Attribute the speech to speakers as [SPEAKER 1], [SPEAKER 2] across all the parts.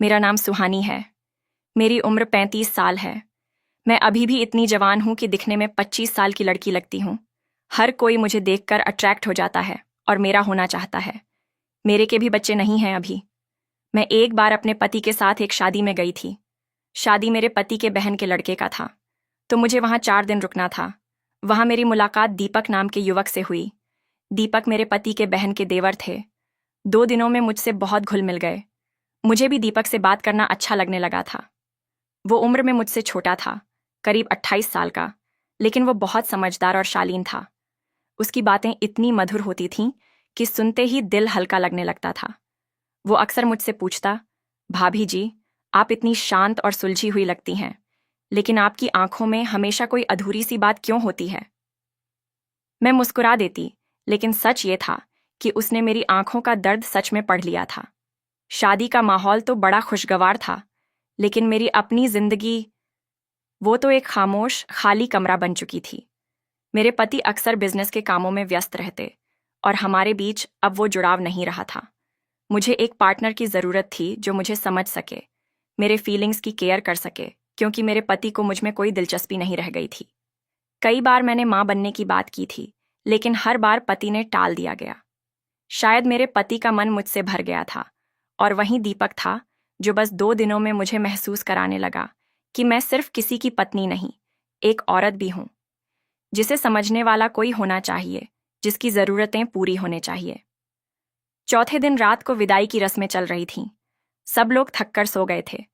[SPEAKER 1] मेरा नाम सुहानी है। मेरी उम्र 35 साल है। मैं अभी भी इतनी जवान हूं कि दिखने में 25 साल की लड़की लगती हूं। हर कोई मुझे देखकर अट्रैक्ट हो जाता है और मेरा होना चाहता है। मेरे के भी बच्चे नहीं हैं अभी। मैं एक बार अपने पति के साथ एक शादी में गई थी। शादी मेरे पति के बहन के लड़के का था, तो मुझे वहां 4 दिन रुकना था। वहां मेरी मुलाकात दीपक नाम के युवक से हुई। दीपक मेरे पति के बहन के देवर थे। 2 दिनों में मुझसे बहुत घुल मिल गए। मुझे भी दीपक से बात करना अच्छा लगने लगा था। वो उम्र में मुझसे छोटा था, करीब 28 साल का, लेकिन वो बहुत समझदार और शालीन था। उसकी बातें इतनी मधुर होती थीं कि सुनते ही दिल हल्का लगने लगता था। वो अक्सर मुझसे पूछता, भाभी जी, आप इतनी शांत और सुलझी हुई लगती हैं, लेकिन आपकी आंखों में हमेशा कोई अधूरी सी बात क्यों होती है? मैं मुस्कुरा देती, लेकिन सच ये था कि उसने मेरी आंखों का दर्द सच में पढ़ लिया था। शादी का माहौल तो बड़ा खुशगवार था, लेकिन मेरी अपनी जिंदगी, वो तो एक खामोश, खाली कमरा बन चुकी थी। मेरे पति अक्सर बिजनेस के कामों में व्यस्त रहते और हमारे बीच अब वो जुड़ाव नहीं रहा था। मुझे एक पार्टनर की जरूरत थी जो मुझे समझ सके, मेरे फीलिंग्स की केयर कर सके, क्योंकि मेरे पति को मुझ में कोई दिलचस्पी नहीं रह गई थी। कई बार मैंने मां बनने की बात की थी, लेकिन हर बार पति ने टाल दिया गया। शायद मेरे पति का मन मुझसे भर गया था, और वहीं दीपक था जो बस 2 दिनों में मुझे महसूस कराने लगा कि मैं सिर्फ किसी की पत्नी नहीं, एक औरत भी हूं, जिसे समझने वाला कोई होना चाहिए, जिसकी जरूरतें पूरी होने चाहिए। चौथे दिन रात को विदाई की रस्में चल रही थीं। सब लोग थककर सो गए थे।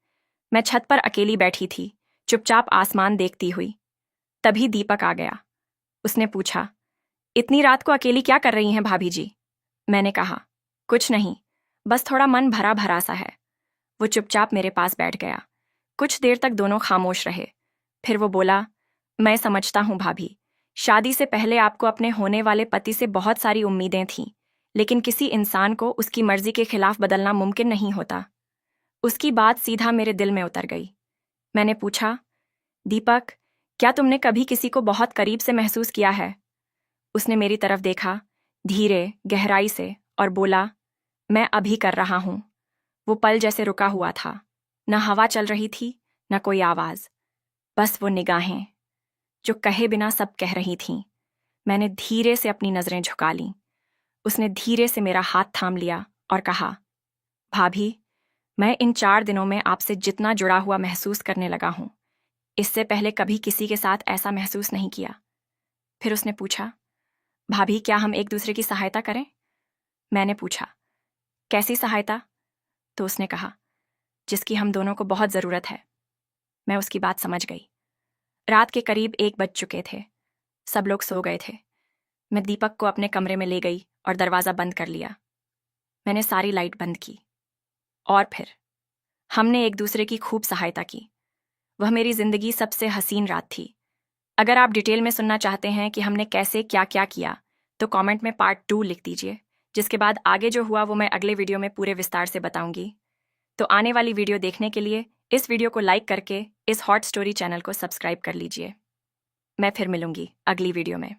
[SPEAKER 1] मैं छत पर अकेली बैठी थी, चुपचाप आसमान देखती हुई। तभी दीपक आ गया। उसने पूछा, इतनी रात को अकेली क्या कर रही हैं भाभी जी? मैंने कहा, कुछ नहीं, बस थोड़ा मन भरा भरा सा है। वो चुपचाप मेरे पास बैठ गया। कुछ देर तक दोनों खामोश रहे। फिर वो बोला, मैं समझता हूं भाभी, शादी से पहले आपको अपने होने वाले पति से बहुत सारी उम्मीदें थीं, लेकिन किसी इंसान को उसकी मर्जी के खिलाफ बदलना मुमकिन नहीं होता। उसकी बात सीधा मेरे दिल में उतर गई। मैंने पूछा, दीपक, क्या तुमने कभी किसी को बहुत करीब से महसूस किया है? उसने मेरी तरफ देखा, धीरे, गहराई से, और बोला, मैं अभी कर रहा हूं। वो पल जैसे रुका हुआ था। न हवा चल रही थी, न कोई आवाज, बस वो निगाहें जो कहे बिना सब कह रही थीं। मैंने धीरे से अपनी नजरें झुका लीं। उसने धीरे से मेरा हाथ थाम लिया और कहा, भाभी, मैं इन 4 दिनों में आपसे जितना जुड़ा हुआ महसूस करने लगा हूं, इससे पहले कभी किसी के साथ ऐसा महसूस नहीं किया। फिर उसने पूछा, भाभी, क्या हम एक दूसरे की सहायता करें? मैंने पूछा, कैसी सहायता? तो उसने कहा, जिसकी हम दोनों को बहुत जरूरत है। मैं उसकी बात समझ गई। रात के करीब 1 बज चुके थे। सब लोग सो गए थे। मैं दीपक को अपने कमरे में ले गई और दरवाजा बंद कर लिया। मैंने सारी लाइट बंद की, और फिर हमने एक दूसरे की खूब सहायता की। वह मेरी जिंदगी सबसे हसीन रात थी। अगर आप डिटेल में सुनना चाहते हैं कि हमने कैसे क्या क्या किया, तो कमेंट में पार्ट 2 लिख दीजिए, जिसके बाद आगे जो हुआ वो मैं अगले वीडियो में पूरे विस्तार से बताऊंगी। तो आने वाली वीडियो देखने के लिए इस वीडियो को लाइक करके इस हॉट स्टोरी चैनल को सब्सक्राइब कर लीजिए। मैं फिर मिलूंगी अगली वीडियो में।